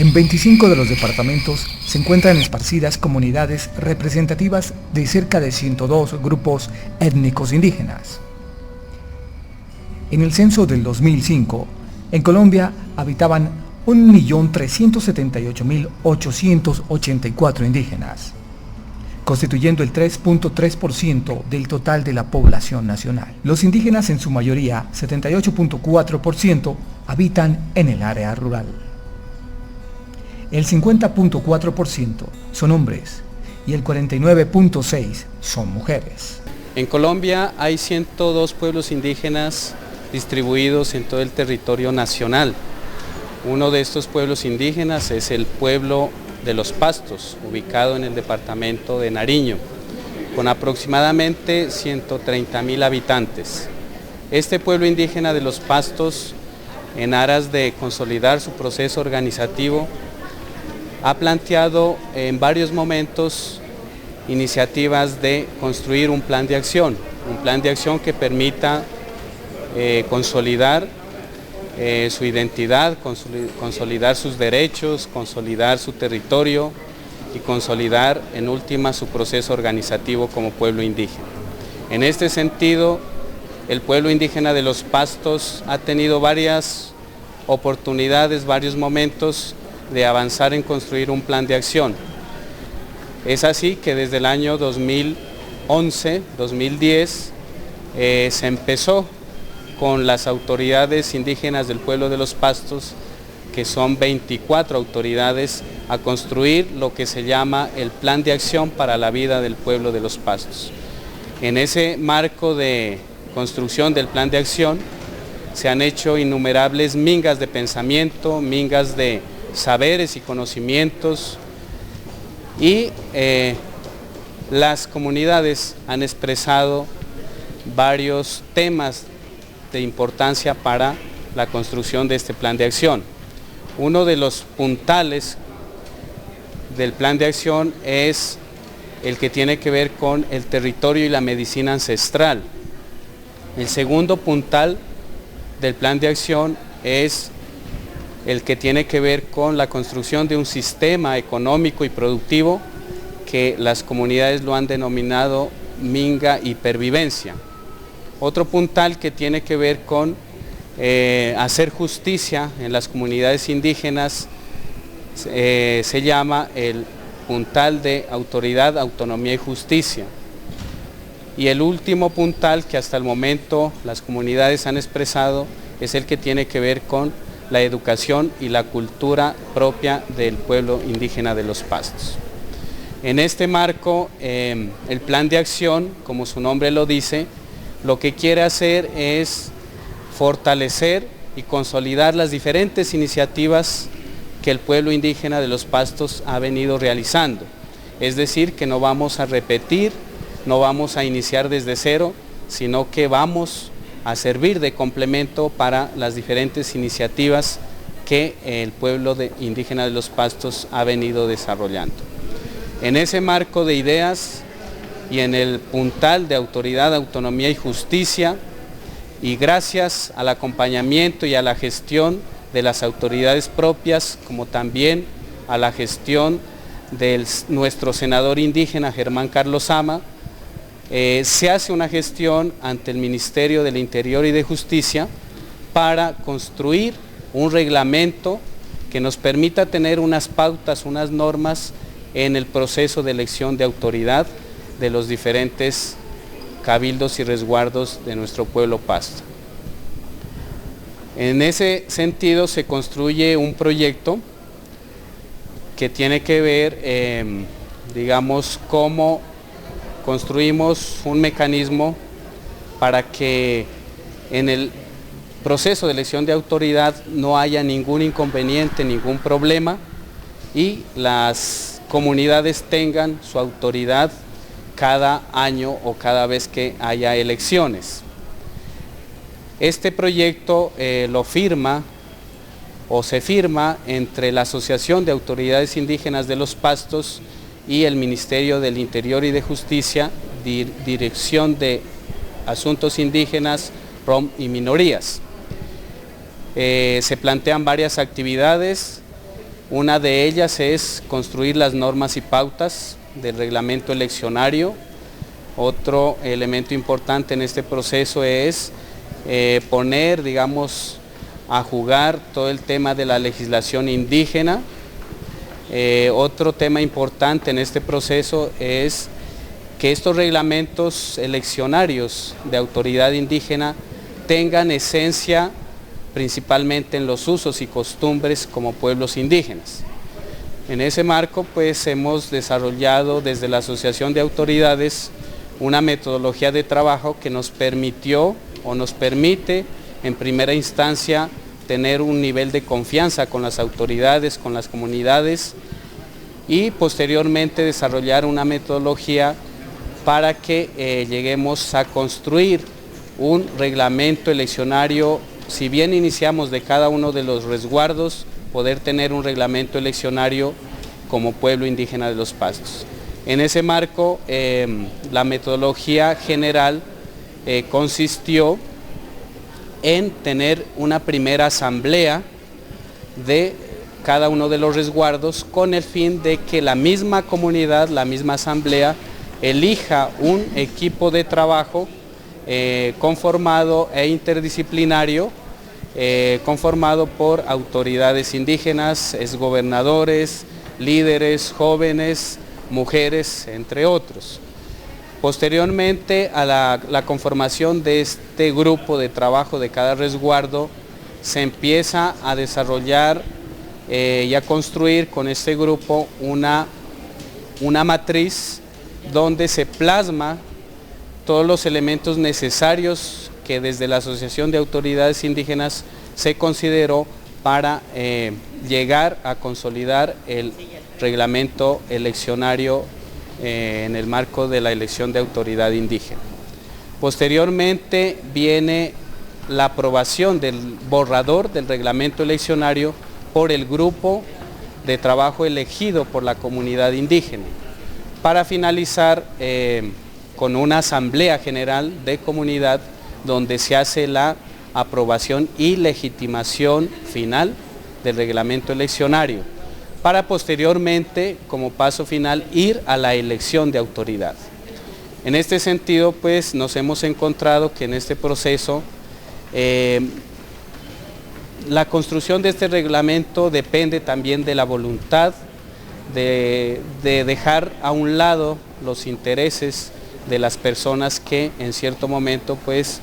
En 25 de los departamentos se encuentran esparcidas comunidades representativas de cerca de 102 grupos étnicos indígenas. En el censo del 2005, en Colombia habitaban 1.378.884 indígenas, constituyendo el 3.3% del total de la población nacional. Los indígenas, en su mayoría, 78.4%, habitan en el área rural. El 50.4% son hombres y el 49.6% son mujeres. En Colombia hay 102 pueblos indígenas distribuidos en todo el territorio nacional. Uno de estos pueblos indígenas es el pueblo de Los Pastos, ubicado en el departamento de Nariño, con aproximadamente 130.000 habitantes. Este pueblo indígena de Los Pastos, en aras de consolidar su proceso organizativo, ha planteado en varios momentos iniciativas de construir un plan de acción que permita consolidar su identidad, consolidar sus derechos, consolidar su territorio y consolidar en última su proceso organizativo como pueblo indígena. En este sentido, el pueblo indígena de Los Pastos ha tenido varias oportunidades, varios momentos de avanzar en construir un plan de acción. Es así que desde el año 2011, 2010, se empezó con las autoridades indígenas del pueblo de Los Pastos, que son 24 autoridades, a construir lo que se llama el Plan de Acción para la Vida del Pueblo de Los Pastos. En ese marco de construcción del Plan de Acción se han hecho innumerables mingas de pensamiento, mingas de saberes y conocimientos, y las comunidades han expresado varios temas de importancia para la construcción de este plan de acción. Uno de los puntales del plan de acción es el que tiene que ver con el territorio y la medicina ancestral. El segundo puntal del plan de acción es el que tiene que ver con la construcción de un sistema económico y productivo que las comunidades lo han denominado minga y pervivencia. Otro puntal que tiene que ver con hacer justicia en las comunidades indígenas se llama el puntal de autoridad, autonomía y justicia. Y el último puntal que hasta el momento las comunidades han expresado es el que tiene que ver con la educación y la cultura propia del pueblo indígena de Los Pastos. En este marco, el plan de acción, como su nombre lo dice, lo que quiere hacer es fortalecer y consolidar las diferentes iniciativas que el pueblo indígena de Los Pastos ha venido realizando. Es decir, que no vamos a repetir, no vamos a iniciar desde cero, sino que vamos a servir de complemento para las diferentes iniciativas que el pueblo indígena de Los Pastos ha venido desarrollando. En ese marco de ideas y en el puntal de autoridad, autonomía y justicia, y gracias al acompañamiento y a la gestión de las autoridades propias, como también a la gestión de nuestro senador indígena Germán Carlos Sama, se hace una gestión ante el Ministerio del Interior y de Justicia para construir un reglamento que nos permita tener unas pautas, unas normas en el proceso de elección de autoridad de los diferentes cabildos y resguardos de nuestro pueblo pasto. En ese sentido se construye un proyecto que tiene que ver, digamos, cómo construimos un mecanismo para que en el proceso de elección de autoridad no haya ningún inconveniente, ningún problema, y las comunidades tengan su autoridad cada año o cada vez que haya elecciones. Este proyecto lo firma o se firma entre la Asociación de Autoridades Indígenas de Los Pastos y el Ministerio del Interior y de Justicia, Dirección de Asuntos Indígenas, ROM y Minorías. Se plantean varias actividades Una de ellas es construir las normas y pautas del reglamento eleccionario. Otro elemento importante en este proceso es poner, digamos, a jugar todo el tema de la legislación indígena. Otro tema importante en este proceso es que estos reglamentos eleccionarios de autoridad indígena tengan esencia principalmente en los usos y costumbres como pueblos indígenas. En ese marco, pues, hemos desarrollado desde la Asociación de Autoridades una metodología de trabajo que nos permitió o nos permite en primera instancia tener un nivel de confianza con las autoridades, con las comunidades y posteriormente desarrollar una metodología para que lleguemos a construir un reglamento eleccionario. Si bien iniciamos de cada uno de los resguardos, poder tener un reglamento eleccionario como pueblo indígena de los Pastos. En ese marco, la metodología general consistió en tener una primera asamblea de cada uno de los resguardos con el fin de que la misma comunidad, la misma asamblea, elija un equipo de trabajo conformado e interdisciplinario, conformado por autoridades indígenas, exgobernadores, líderes, jóvenes, mujeres, entre otros. Posteriormente a la conformación de este grupo de trabajo de cada resguardo, se empieza a desarrollar y a construir con este grupo una matriz donde se plasma todos los elementos necesarios que desde la Asociación de Autoridades Indígenas se consideró para llegar a consolidar el reglamento eleccionario en el marco de la elección de autoridad indígena. Posteriormente viene la aprobación del borrador del reglamento eleccionario por el grupo de trabajo elegido por la comunidad indígena, para finalizar con una asamblea general de comunidad donde se hace la aprobación y legitimación final del reglamento eleccionario, para posteriormente, como paso final, ir a la elección de autoridad. En este sentido, pues, nos hemos encontrado que en este proceso la construcción de este reglamento depende también de la voluntad de dejar a un lado los intereses de las personas que en cierto momento, pues,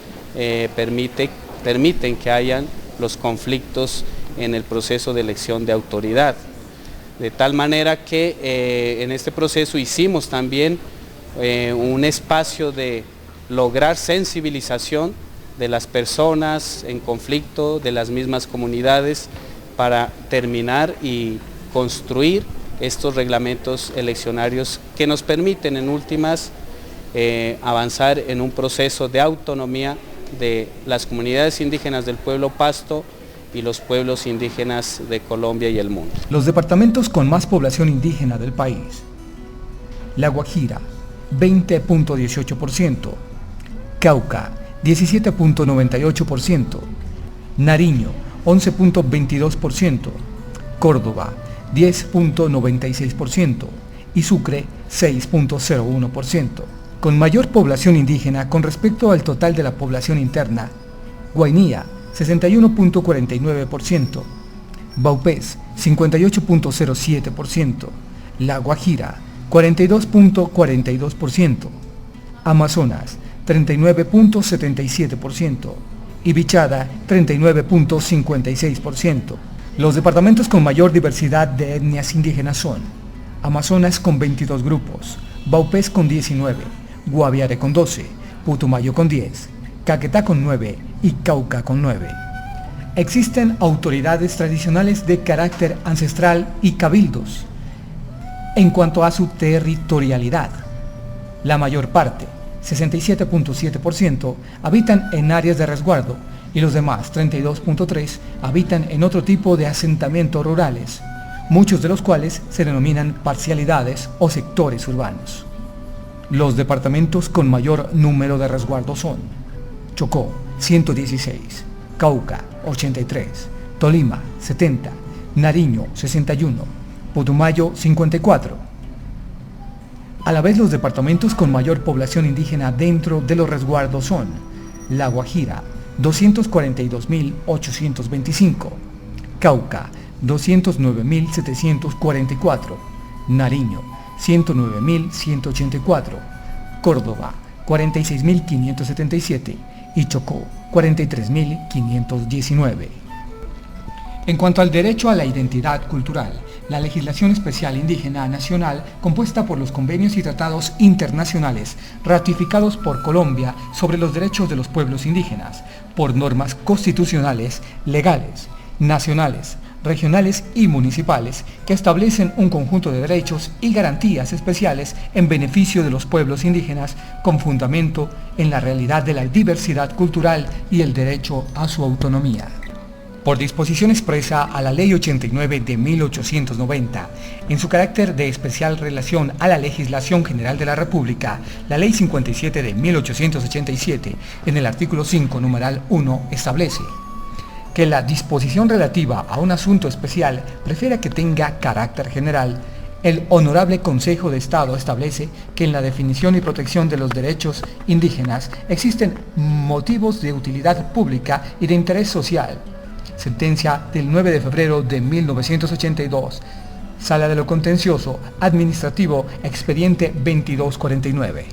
permiten que hayan los conflictos en el proceso de elección de autoridad. De tal manera que en este proceso hicimos también un espacio de lograr sensibilización de las personas en conflicto, de las mismas comunidades, para terminar y construir estos reglamentos eleccionarios que nos permiten en últimas avanzar en un proceso de autonomía de las comunidades indígenas del pueblo Pasto y los pueblos indígenas de Colombia y el mundo. Los departamentos con más población indígena del país: La Guajira, 20.18%, Cauca, 17.98%, Nariño, 11.22%, Córdoba, 10.96% y Sucre, 6.01%. Con mayor población indígena con respecto al total de la población interna: Guainía, 61.49%, Vaupés, 58.07%, La Guajira, 42.42%, Amazonas, 39.77% y Bichada, 39.56%. Los departamentos con mayor diversidad de etnias indígenas son: Amazonas con 22 grupos, Vaupés con 19, Guaviare con 12, Putumayo con 10, Caquetá con 9 y Cauca con 9. Existen autoridades tradicionales de carácter ancestral y cabildos. En cuanto a su territorialidad, la mayor parte, 67.7%, habitan en áreas de resguardo y los demás, 32.3%, habitan en otro tipo de asentamientos rurales, muchos de los cuales se denominan parcialidades o sectores urbanos. Los departamentos con mayor número de resguardos son: Chocó, 116, Cauca, 83, Tolima, 70, Nariño 61, Putumayo 54. A la vez, los departamentos con mayor población indígena dentro de los resguardos son La Guajira 242.825, Cauca 209.744, Nariño 109.184, Córdoba 46.577 y Chocó 43.519. En cuanto al derecho a la identidad cultural, la legislación especial indígena nacional, compuesta por los convenios y tratados internacionales ratificados por Colombia sobre los derechos de los pueblos indígenas, por normas constitucionales, legales, nacionales, regionales y municipales que establecen un conjunto de derechos y garantías especiales en beneficio de los pueblos indígenas con fundamento en la realidad de la diversidad cultural y el derecho a su autonomía. Por disposición expresa a la Ley 89 de 1890, en su carácter de especial relación a la legislación general de la República, la Ley 57 de 1887, en el artículo 5, numeral 1, establece que la disposición relativa a un asunto especial prefiera que tenga carácter general. El Honorable Consejo de Estado establece que en la definición y protección de los derechos indígenas existen motivos de utilidad pública y de interés social. Sentencia del 9 de febrero de 1982. Sala de lo Contencioso Administrativo, expediente 2249.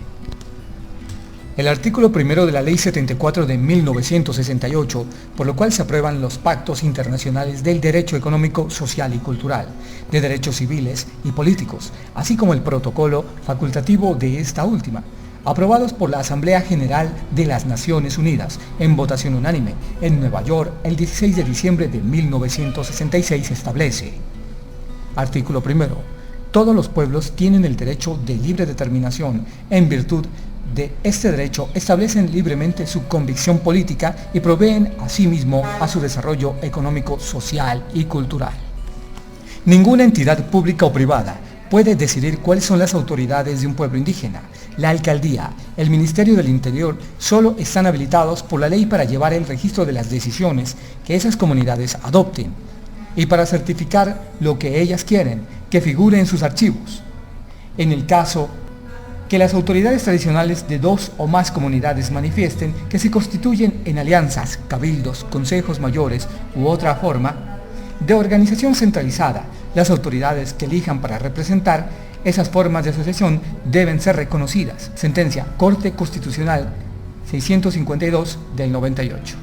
El artículo primero de la Ley 74 de 1968, por lo cual se aprueban los pactos internacionales del derecho económico, social y cultural, de derechos civiles y políticos, así como el protocolo facultativo de esta última, aprobados por la Asamblea General de las Naciones Unidas en votación unánime en Nueva York el 16 de diciembre de 1966, establece: artículo primero. Todos los pueblos tienen el derecho de libre determinación. En virtud de este derecho establecen libremente su convicción política y proveen asimismo a su desarrollo económico, social y cultural. Ninguna entidad pública o privada puede decidir cuáles son las autoridades de un pueblo indígena. La alcaldía, el Ministerio del Interior solo están habilitados por la ley para llevar el registro de las decisiones que esas comunidades adopten y para certificar lo que ellas quieren que figure en sus archivos. En el caso que las autoridades tradicionales de dos o más comunidades manifiesten que se constituyen en alianzas, cabildos, consejos mayores u otra forma de organización centralizada, las autoridades que elijan para representar esas formas de asociación deben ser reconocidas. Sentencia Corte Constitucional 652 del 98.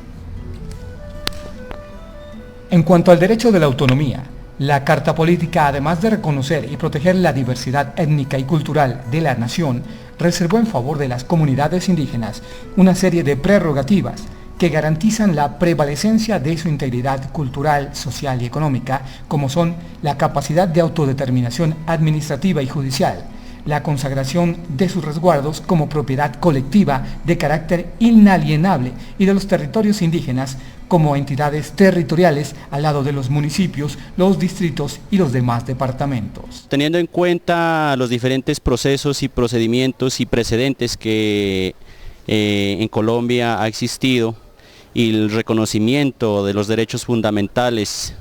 En cuanto al derecho de la autonomía, la Carta Política, además de reconocer y proteger la diversidad étnica y cultural de la nación, reservó en favor de las comunidades indígenas una serie de prerrogativas que garantizan la prevalecencia de su integridad cultural, social y económica, como son la capacidad de autodeterminación administrativa y judicial, la consagración de sus resguardos como propiedad colectiva de carácter inalienable y de los territorios indígenas como entidades territoriales al lado de los municipios, los distritos y los demás departamentos. Teniendo en cuenta los diferentes procesos y procedimientos y precedentes que en Colombia ha existido y el reconocimiento de los derechos fundamentales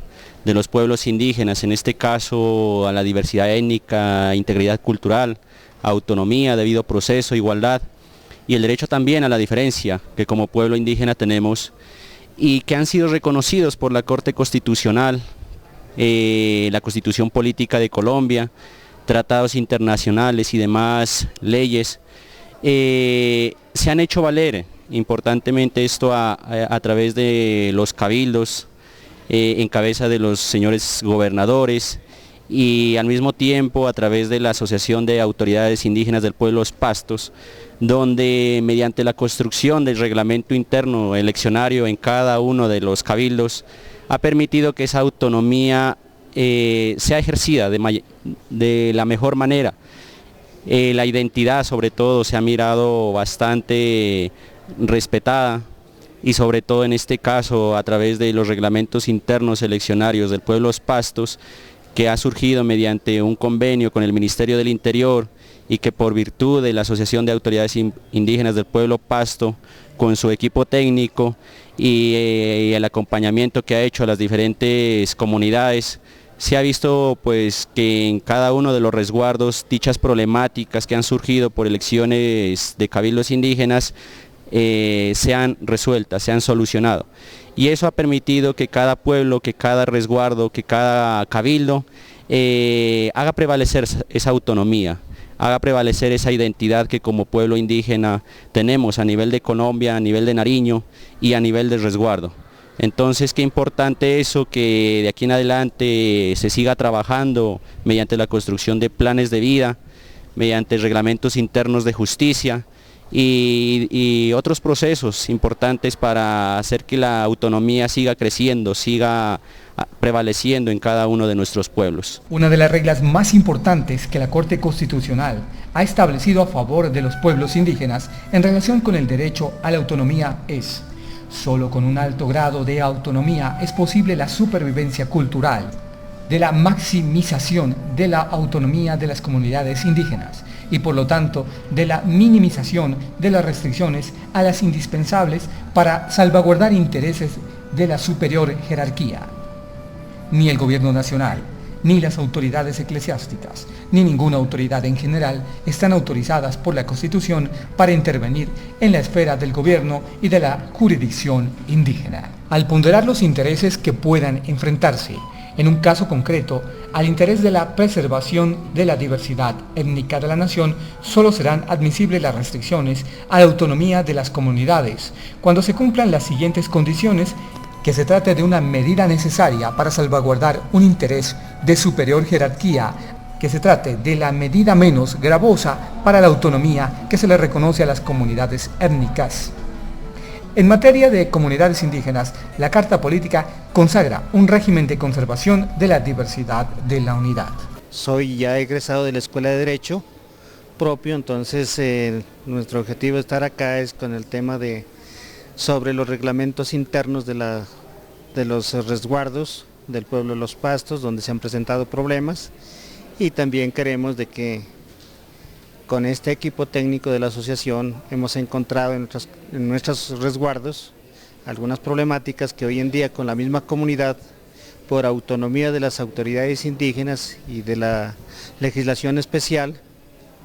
de los pueblos indígenas, en este caso a la diversidad étnica, integridad cultural, autonomía, debido proceso, igualdad y el derecho también a la diferencia que como pueblo indígena tenemos y que han sido reconocidos por la Corte Constitucional, la Constitución Política de Colombia, tratados internacionales y demás leyes, se han hecho valer importantemente esto a través de los cabildos, en cabeza de los señores gobernadores y al mismo tiempo a través de la Asociación de Autoridades Indígenas del Pueblo Los Pastos, donde mediante la construcción del reglamento interno eleccionario en cada uno de los cabildos ha permitido que esa autonomía sea ejercida de la mejor manera. La identidad sobre todo se ha mirado bastante respetada y sobre todo en este caso a través de los reglamentos internos eleccionarios del pueblo Los Pastos, que ha surgido mediante un convenio con el Ministerio del Interior y que por virtud de la Asociación de Autoridades Indígenas del Pueblo Pasto, con su equipo técnico y el acompañamiento que ha hecho a las diferentes comunidades, se ha visto pues que en cada uno de los resguardos dichas problemáticas que han surgido por elecciones de cabildos indígenas se han resueltas, se han solucionado. Y eso ha permitido que cada pueblo, que cada resguardo, que cada cabildo haga prevalecer esa autonomía, haga prevalecer esa identidad que como pueblo indígena tenemos a nivel de Colombia, a nivel de Nariño y a nivel de resguardo. Entonces, qué importante eso, que de aquí en adelante se siga trabajando mediante la construcción de planes de vida, mediante reglamentos internos de justicia y otros procesos importantes para hacer que la autonomía siga creciendo, siga prevaleciendo en cada uno de nuestros pueblos. Una de las reglas más importantes que la Corte Constitucional ha establecido a favor de los pueblos indígenas en relación con el derecho a la autonomía es: solo con un alto grado de autonomía es posible la supervivencia cultural, de la maximización de la autonomía de las comunidades indígenas y por lo tanto de la minimización de las restricciones a las indispensables para salvaguardar intereses de la superior jerarquía. Ni el gobierno nacional, ni las autoridades eclesiásticas, ni ninguna autoridad en general están autorizadas por la Constitución para intervenir en la esfera del gobierno y de la jurisdicción indígena. Al ponderar los intereses que puedan enfrentarse, en un caso concreto, al interés de la preservación de la diversidad étnica de la nación, solo serán admisibles las restricciones a la autonomía de las comunidades, cuando se cumplan las siguientes condiciones: que se trate de una medida necesaria para salvaguardar un interés de superior jerarquía, que se trate de la medida menos gravosa para la autonomía que se le reconoce a las comunidades étnicas. En materia de comunidades indígenas, la Carta Política consagra un régimen de conservación de la diversidad de la unidad. Soy ya egresado de la Escuela de Derecho propio, entonces nuestro objetivo de estar acá es con el tema sobre los reglamentos internos de los resguardos del pueblo de Los Pastos, donde se han presentado problemas, y también queremos de que con este equipo técnico de la asociación hemos encontrado en nuestros resguardos algunas problemáticas que hoy en día con la misma comunidad, por autonomía de las autoridades indígenas y de la legislación especial,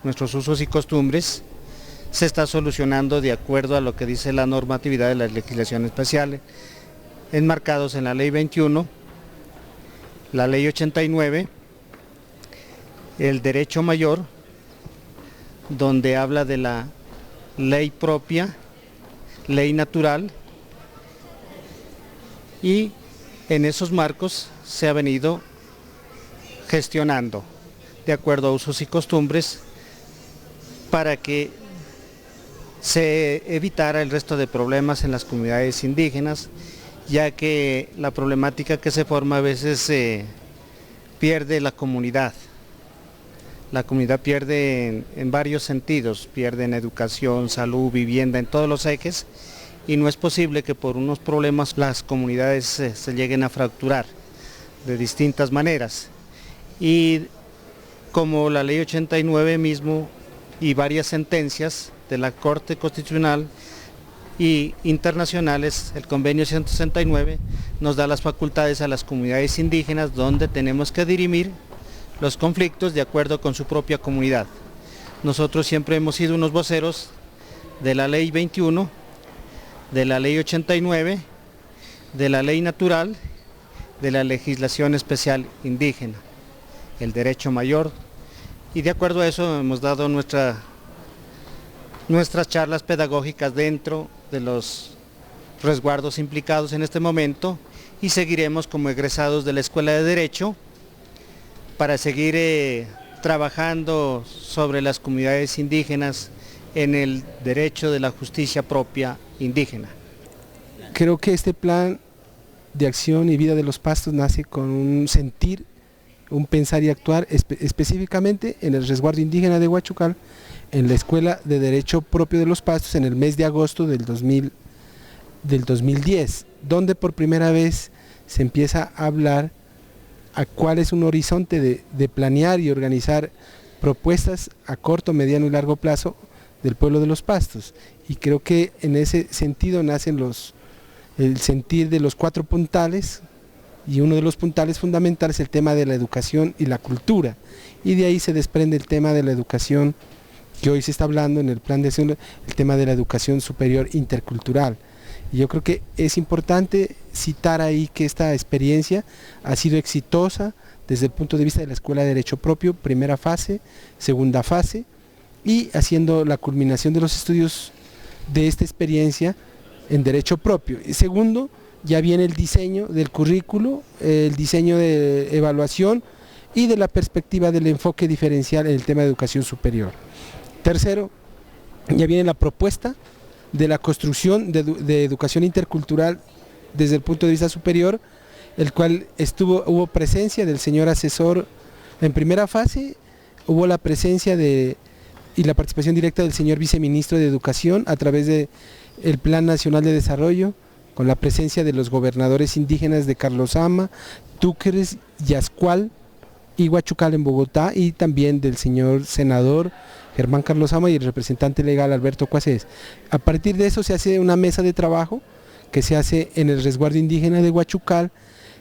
nuestros usos y costumbres, se está solucionando de acuerdo a lo que dice la normatividad de la legislación especial, enmarcados en la Ley 21, la Ley 89, el derecho mayor, donde habla de la ley propia, ley natural, y en esos marcos se ha venido gestionando de acuerdo a usos y costumbres para que se evitara el resto de problemas en las comunidades indígenas, ya que la problemática que se forma a veces pierde la comunidad. La comunidad pierde en varios sentidos, pierde en educación, salud, vivienda, en todos los ejes, y no es posible que por unos problemas las comunidades se lleguen a fracturar de distintas maneras. Y como la Ley 89 mismo y varias sentencias de la Corte Constitucional y internacionales, el Convenio 169 nos da las facultades a las comunidades indígenas, donde tenemos que dirimir los conflictos de acuerdo con su propia comunidad. Nosotros siempre hemos sido unos voceros de la Ley 21, de la Ley 89, de la Ley Natural, de la legislación especial indígena, el derecho mayor, y de acuerdo a eso hemos dado nuestras charlas pedagógicas dentro de los resguardos implicados en este momento, y seguiremos como egresados de la Escuela de Derecho para seguir trabajando sobre las comunidades indígenas en el derecho de la justicia propia indígena. Creo que este plan de acción y vida de Los Pastos nace con un sentir, un pensar y actuar específicamente en el resguardo indígena de Huachucal, en la Escuela de Derecho propio de Los Pastos en el mes de agosto del 2010, donde por primera vez se empieza a hablar a cuál es un horizonte de planear y organizar propuestas a corto, mediano y largo plazo del pueblo de los Pastos. Y creo que en ese sentido nacen el sentir de los 4 puntales, y uno de los puntales fundamentales es el tema de la educación y la cultura, y de ahí se desprende el tema de la educación que hoy se está hablando en el plan de acción, el tema de la educación superior intercultural. Y yo creo que es importante citar ahí que esta experiencia ha sido exitosa desde el punto de vista de la Escuela de Derecho Propio, primera fase, segunda fase, y haciendo la culminación de los estudios de esta experiencia en Derecho Propio. Y segundo, ya viene el diseño del currículo, el diseño de evaluación y de la perspectiva del enfoque diferencial en el tema de educación superior. Tercero, ya viene la propuesta de la construcción de educación intercultural desde el punto de vista superior, el cual hubo presencia del señor asesor en primera fase, hubo la presencia y la participación directa del señor viceministro de Educación a través del Plan Nacional de Desarrollo, con la presencia de los gobernadores indígenas de Carlosama, Túqueres, Yazcual y Huachucal en Bogotá, y también del señor senador Germán Carlosama y el representante legal Alberto Cuacés. A partir de eso se hace una mesa de trabajo que se hace en el resguardo indígena de Huachucal,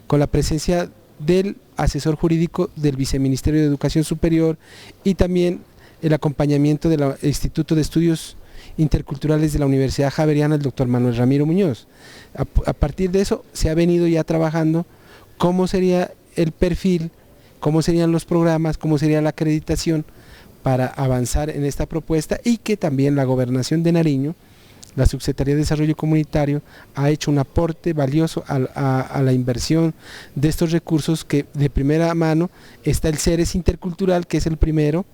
con la presencia del asesor jurídico del Viceministerio de Educación Superior y también el acompañamiento del Instituto de Estudios Interculturales de la Universidad Javeriana, el doctor Manuel Ramiro Muñoz. A partir de eso se ha venido ya trabajando cómo sería el perfil, cómo serían los programas, cómo sería la acreditación para avanzar en esta propuesta, y que también la Gobernación de Nariño, la Subsecretaría de Desarrollo Comunitario, ha hecho un aporte valioso a la inversión de estos recursos, que de primera mano está el CERES Intercultural, que es el primero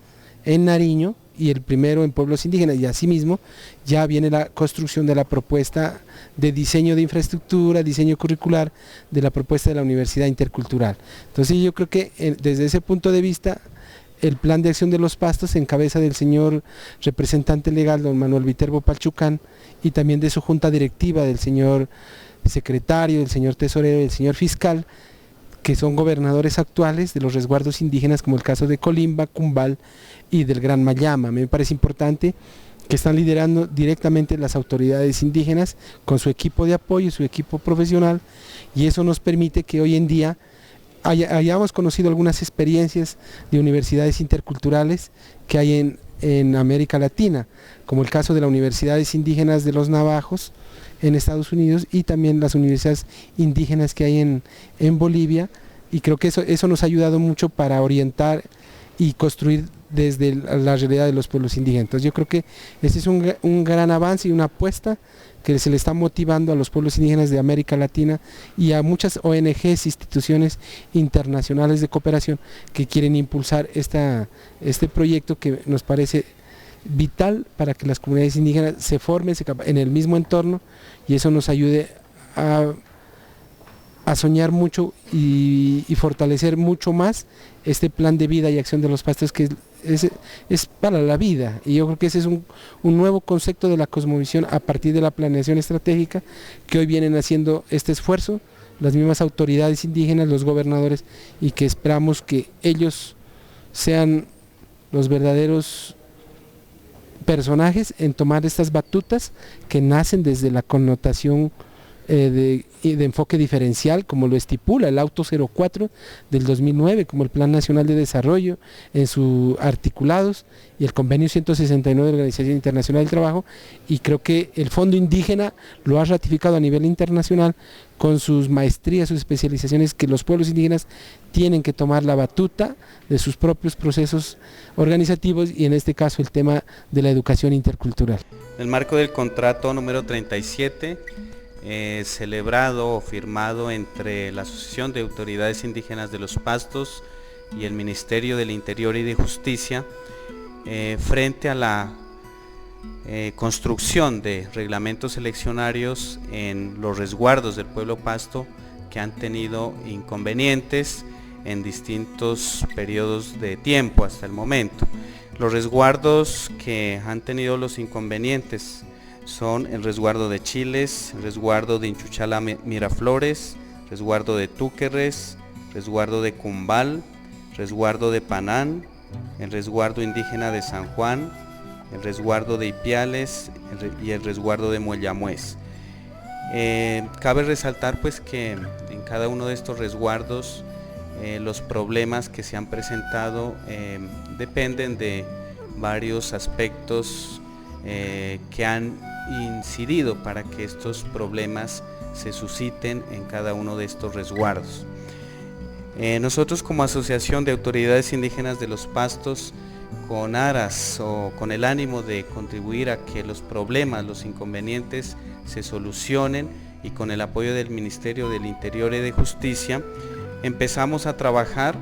en Nariño y el primero en pueblos indígenas, y asimismo ya viene la construcción de la propuesta de diseño de infraestructura, diseño curricular de la propuesta de la Universidad Intercultural. Entonces yo creo que desde ese punto de vista el plan de acción de los Pastos, en cabeza del señor representante legal don Manuel Viterbo Palchucán, y también de su junta directiva, del señor secretario, del señor tesorero y del señor fiscal, que son gobernadores actuales de los resguardos indígenas, como el caso de Colimba, Cumbal y del Gran Mayama. Me parece importante que están liderando directamente las autoridades indígenas con su equipo de apoyo, su equipo profesional, y eso nos permite que hoy en día hayamos conocido algunas experiencias de universidades interculturales que hay en América Latina, como el caso de las universidades indígenas de los Navajos en Estados Unidos, y también las universidades indígenas que hay en Bolivia, y creo que eso nos ha ayudado mucho para orientar y construir desde la realidad de los pueblos indígenas. Entonces yo creo que este es un gran avance y una apuesta que se le está motivando a los pueblos indígenas de América Latina y a muchas ONGs, instituciones internacionales de cooperación que quieren impulsar este proyecto, que nos parece vital para que las comunidades indígenas se formen en el mismo entorno, y eso nos ayude a soñar mucho y fortalecer mucho más este plan de vida y acción de los Pastos, que es para la vida. Y yo creo que ese es un nuevo concepto de la cosmovisión a partir de la planeación estratégica, que hoy vienen haciendo este esfuerzo las mismas autoridades indígenas, los gobernadores, y que esperamos que ellos sean los verdaderos personajes en tomar estas batutas que nacen desde la connotación de enfoque diferencial, como lo estipula el Auto 04 del 2009, como el Plan Nacional de Desarrollo en sus articulados, y el Convenio 169 de la Organización Internacional del Trabajo, y creo que el Fondo Indígena lo ha ratificado a nivel internacional con sus maestrías, sus especializaciones, que los pueblos indígenas tienen que tomar la batuta de sus propios procesos organizativos, y en este caso el tema de la educación intercultural. En el marco del contrato número 37, celebrado o firmado entre la Asociación de Autoridades Indígenas de los Pastos y el Ministerio del Interior y de Justicia, frente a la construcción de reglamentos eleccionarios en los resguardos del pueblo pasto, que han tenido inconvenientes en distintos periodos de tiempo hasta el momento. Los resguardos que han tenido los inconvenientes son el resguardo de Chiles, el resguardo de Inchuchala Miraflores, resguardo de Túquerres, resguardo de Cumbal, resguardo de Panán, el resguardo indígena de San Juan, el resguardo de Ipiales y el resguardo de Moyamuez. Cabe resaltar pues que en cada uno de estos resguardos los problemas que se han presentado dependen de varios aspectos que han incidido para que estos problemas se susciten en cada uno de estos resguardos. Nosotros como Asociación de Autoridades Indígenas de los Pastos, con aras o con el ánimo de contribuir a que los problemas, los inconvenientes se solucionen, y con el apoyo del Ministerio del Interior y de Justicia, empezamos a trabajar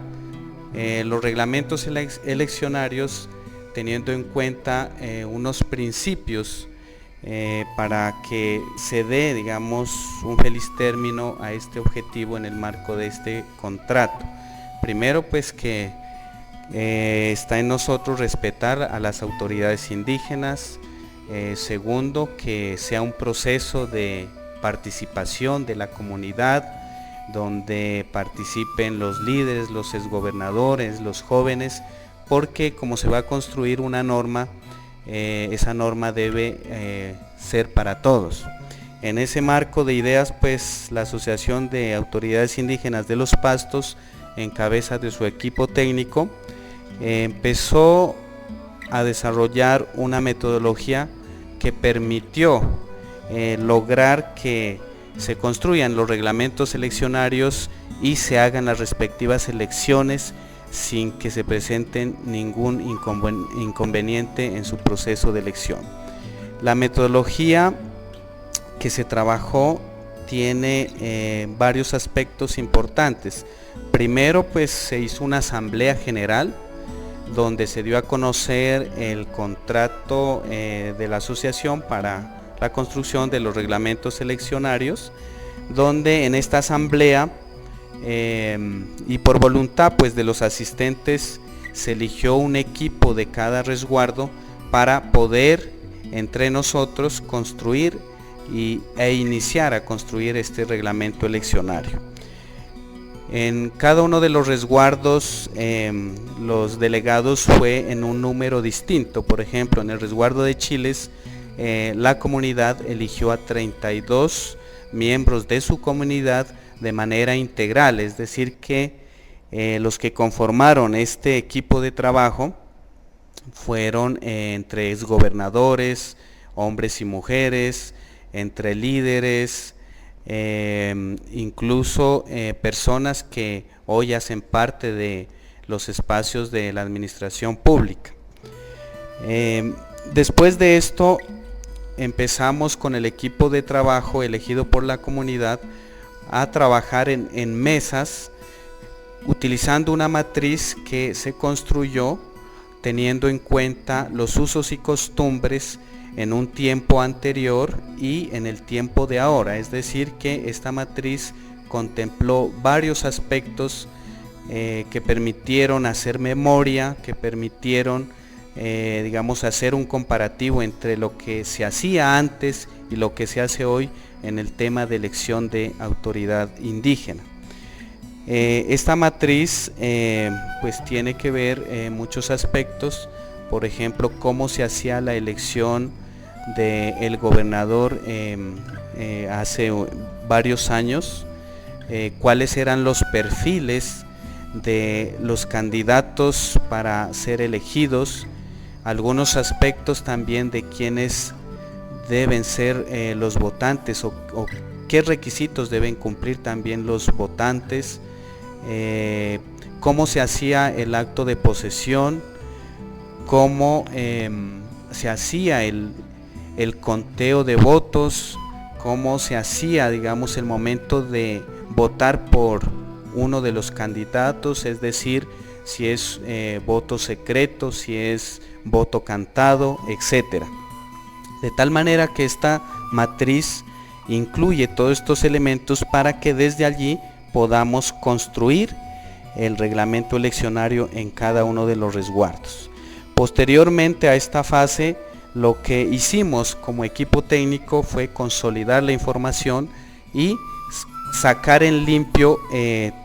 los reglamentos eleccionarios teniendo en cuenta unos principios para que se dé, digamos, un feliz término a este objetivo en el marco de este contrato. Primero, pues que está en nosotros respetar a las autoridades indígenas. Segundo, que sea un proceso de participación de la comunidad, donde participen los líderes, los exgobernadores, los jóvenes, porque como se va a construir una norma, esa norma debe ser para todos. En ese marco de ideas, pues la Asociación de Autoridades Indígenas de los Pastos, en cabeza de su equipo técnico, empezó a desarrollar una metodología que permitió lograr que se construyan los reglamentos eleccionarios y se hagan las respectivas elecciones sin que se presenten ningún inconveniente en su proceso de elección. La metodología que se trabajó tiene varios aspectos importantes. Primero, pues se hizo una asamblea general donde se dio a conocer el contrato de la asociación para la construcción de los reglamentos eleccionarios, donde en esta asamblea y por voluntad pues de los asistentes se eligió un equipo de cada resguardo para poder entre nosotros construir e iniciar a construir este reglamento eleccionario. En cada uno de los resguardos los delegados fue en un número distinto. Por ejemplo, en el resguardo de Chiles la comunidad eligió a 32 miembros de su comunidad de manera integral, es decir que los que conformaron este equipo de trabajo fueron entre exgobernadores, hombres y mujeres, entre líderes, incluso personas que hoy hacen parte de los espacios de la administración pública. Después de esto empezamos con el equipo de trabajo elegido por la comunidad a trabajar en mesas utilizando una matriz que se construyó teniendo en cuenta los usos y costumbres en un tiempo anterior y en el tiempo de ahora, es decir que esta matriz contempló varios aspectos que permitieron hacer memoria, que permitieron digamos hacer un comparativo entre lo que se hacía antes y lo que se hace hoy en el tema de elección de autoridad indígena. Esta matriz pues tiene que ver muchos aspectos, por ejemplo cómo se hacía la elección del gobernador hace varios años, cuáles eran los perfiles de los candidatos para ser elegidos, algunos aspectos también de quiénes deben ser los votantes o qué requisitos deben cumplir también los votantes, cómo se hacía el acto de posesión, cómo se hacía el conteo de votos, cómo se hacía, digamos, el momento de votar por uno de los candidatos, es decir, si es voto secreto, si es voto cantado, etcétera. De tal manera que esta matriz incluye todos estos elementos para que desde allí podamos construir el reglamento eleccionario en cada uno de los resguardos. Posteriormente a esta fase, lo que hicimos como equipo técnico fue consolidar la información y sacar en limpio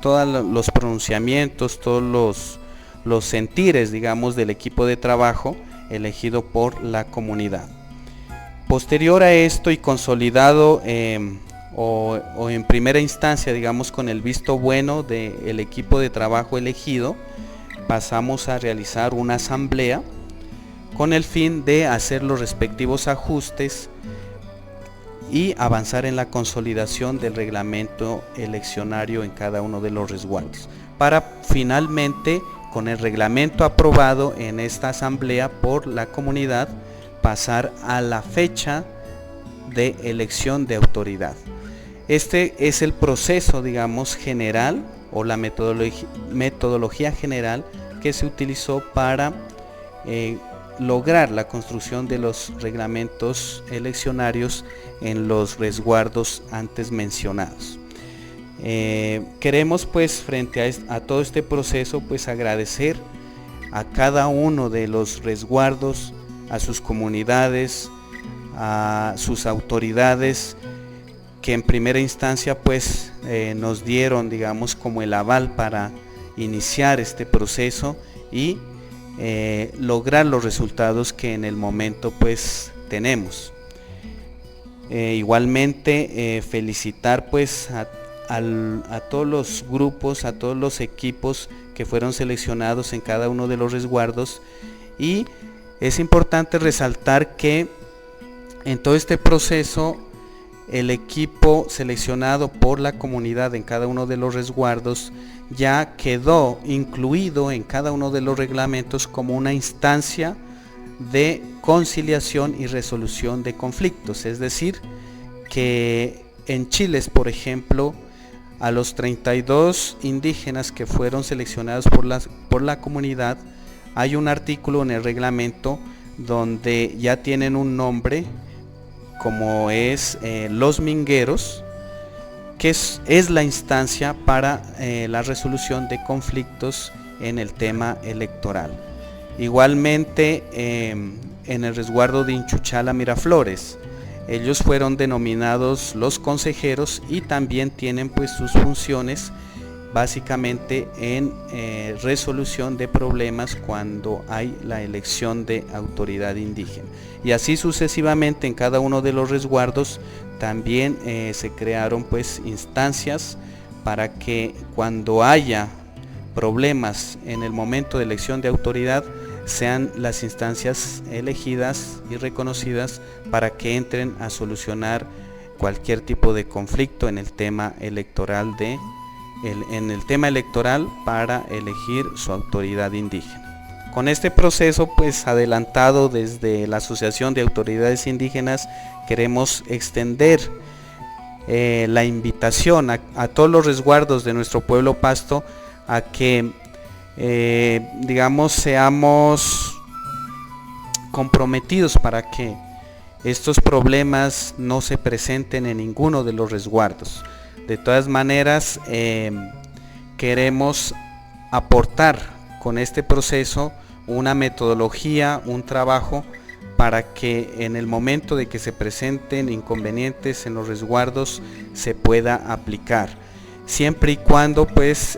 todos los pronunciamientos, todos los sentires, digamos, del equipo de trabajo elegido por la comunidad. Posterior a esto y consolidado o en primera instancia, digamos, con el visto bueno del equipo de trabajo elegido, pasamos a realizar una asamblea con el fin de hacer los respectivos ajustes y avanzar en la consolidación del reglamento eleccionario en cada uno de los resguardos, para finalmente, con el reglamento aprobado en esta asamblea por la comunidad, pasar a la fecha de elección de autoridad. Este es el proceso, digamos, general, o la metodología general que se utilizó para lograr la construcción de los reglamentos eleccionarios en los resguardos antes mencionados. Queremos, pues, frente a todo este proceso, pues agradecer a cada uno de los resguardos, a sus comunidades, a sus autoridades, que en primera instancia pues nos dieron, digamos, como el aval para iniciar este proceso y lograr los resultados que en el momento pues tenemos. Igualmente felicitar pues a todos los grupos, a todos los equipos que fueron seleccionados en cada uno de los resguardos, y es importante resaltar que en todo este proceso el equipo seleccionado por la comunidad en cada uno de los resguardos ya quedó incluido en cada uno de los reglamentos como una instancia de conciliación y resolución de conflictos. Es decir, que en Chiles, por ejemplo, a los 32 indígenas que fueron seleccionados por la comunidad, hay un artículo en el reglamento donde ya tienen un nombre, como es los mingueros, que es la instancia para la resolución de conflictos en el tema electoral. Igualmente en el resguardo de Inchuchala Miraflores, ellos fueron denominados los consejeros y también tienen pues sus funciones básicamente en resolución de problemas cuando hay la elección de autoridad indígena. Y así sucesivamente en cada uno de los resguardos también se crearon pues instancias para que cuando haya problemas en el momento de elección de autoridad sean las instancias elegidas y reconocidas para que entren a solucionar cualquier tipo de conflicto en el tema electoral para elegir su autoridad indígena. Con este proceso pues adelantado desde la Asociación de Autoridades Indígenas, queremos extender la invitación a todos los resguardos de nuestro pueblo Pasto a que digamos seamos comprometidos para que estos problemas no se presenten en ninguno de los resguardos. De todas maneras queremos aportar con este proceso una metodología, un trabajo para que en el momento de que se presenten inconvenientes en los resguardos se pueda aplicar, siempre y cuando pues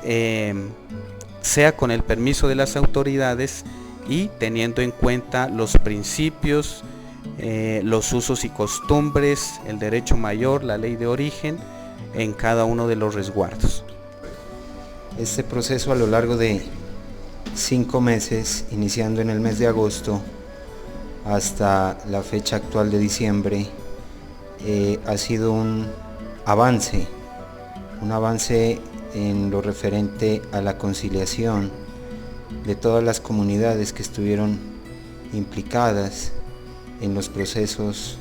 sea con el permiso de las autoridades y teniendo en cuenta los principios, los usos y costumbres, el derecho mayor, la ley de origen en cada uno de los resguardos. Este proceso a lo largo de 5 meses, iniciando en el mes de agosto hasta la fecha actual de diciembre, ha sido un avance en lo referente a la conciliación de todas las comunidades que estuvieron implicadas en los procesos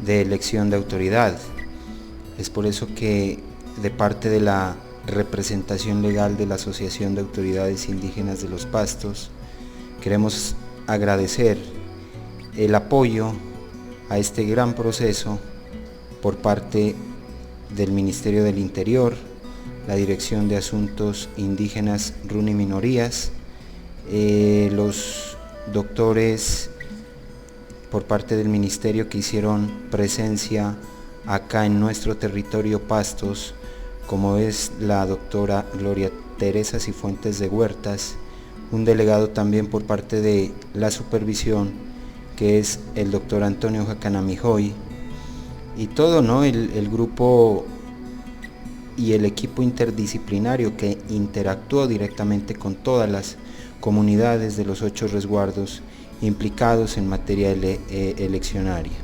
de elección de autoridad. Es por eso que de parte de la representación legal de la Asociación de Autoridades Indígenas de los Pastos queremos agradecer el apoyo a este gran proceso por parte del Ministerio del Interior, la Dirección de Asuntos Indígenas, RUN y Minorías, los doctores por parte del Ministerio que hicieron presencia acá en nuestro territorio Pastos como es la doctora Gloria Teresa Cifuentes de Huertas, un delegado también por parte de la supervisión, que es el doctor Antonio Jacanamijoy, y todo, ¿no? el grupo y el equipo interdisciplinario que interactuó directamente con todas las comunidades de los 8 resguardos implicados en materia eleccionaria.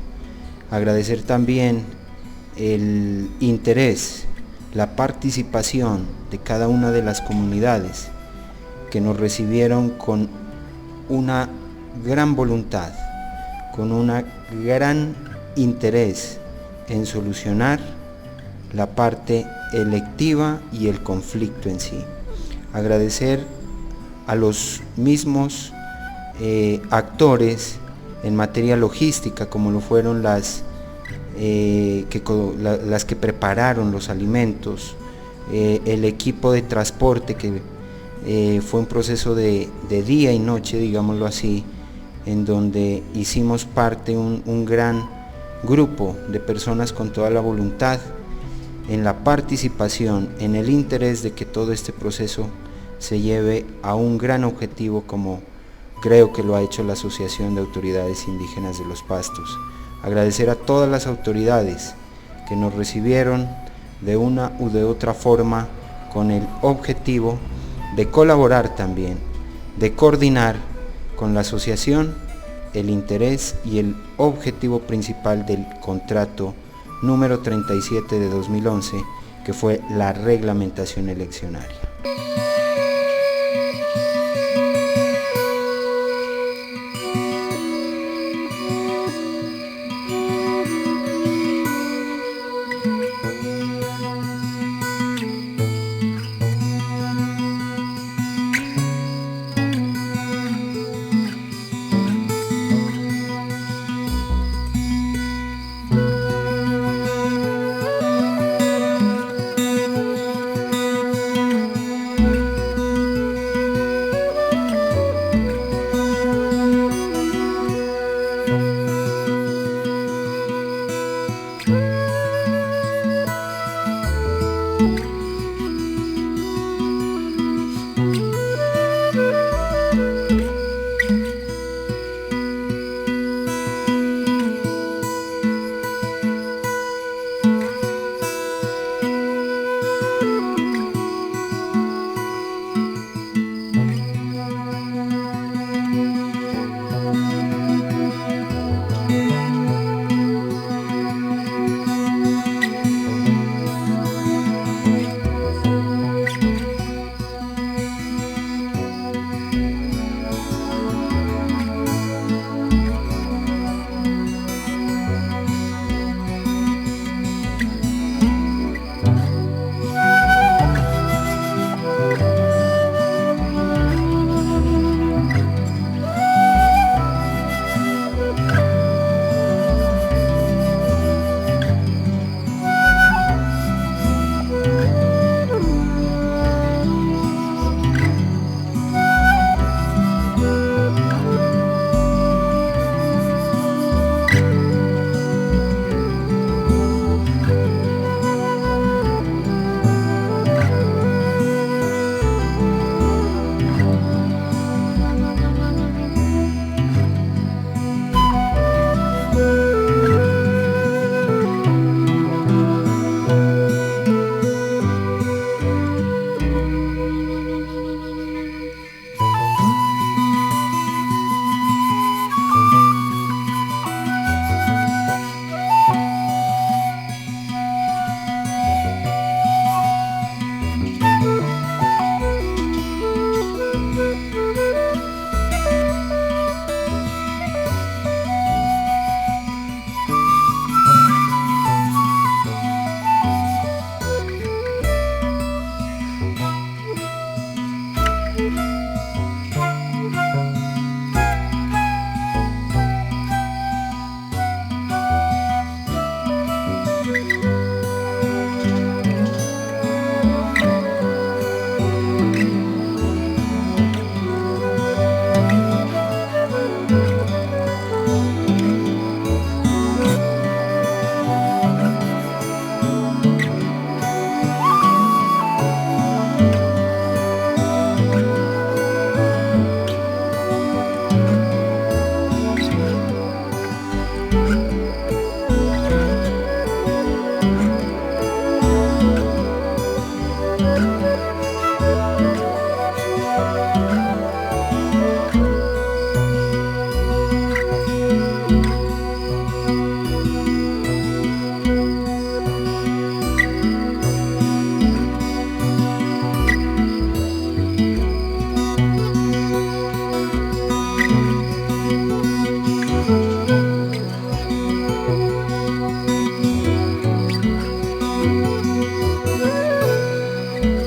Agradecer también el interés, la participación de cada una de las comunidades que nos recibieron con una gran voluntad, con un gran interés en solucionar la parte electiva y el conflicto en sí. Agradecer a los mismos actores en materia logística, como lo fueron las que prepararon los alimentos, el equipo de transporte, que fue un proceso de día y noche, digámoslo así, en donde hicimos parte un gran grupo de personas con toda la voluntad en la participación, en el interés de que todo este proceso se lleve a un gran objetivo, como creo que lo ha hecho la Asociación de Autoridades Indígenas de los Pastos. Agradecer a todas las autoridades que nos recibieron de una u de otra forma, con el objetivo de colaborar también, de coordinar con la asociación el interés y el objetivo principal del contrato número 37 de 2011, que fue la reglamentación eleccionaria.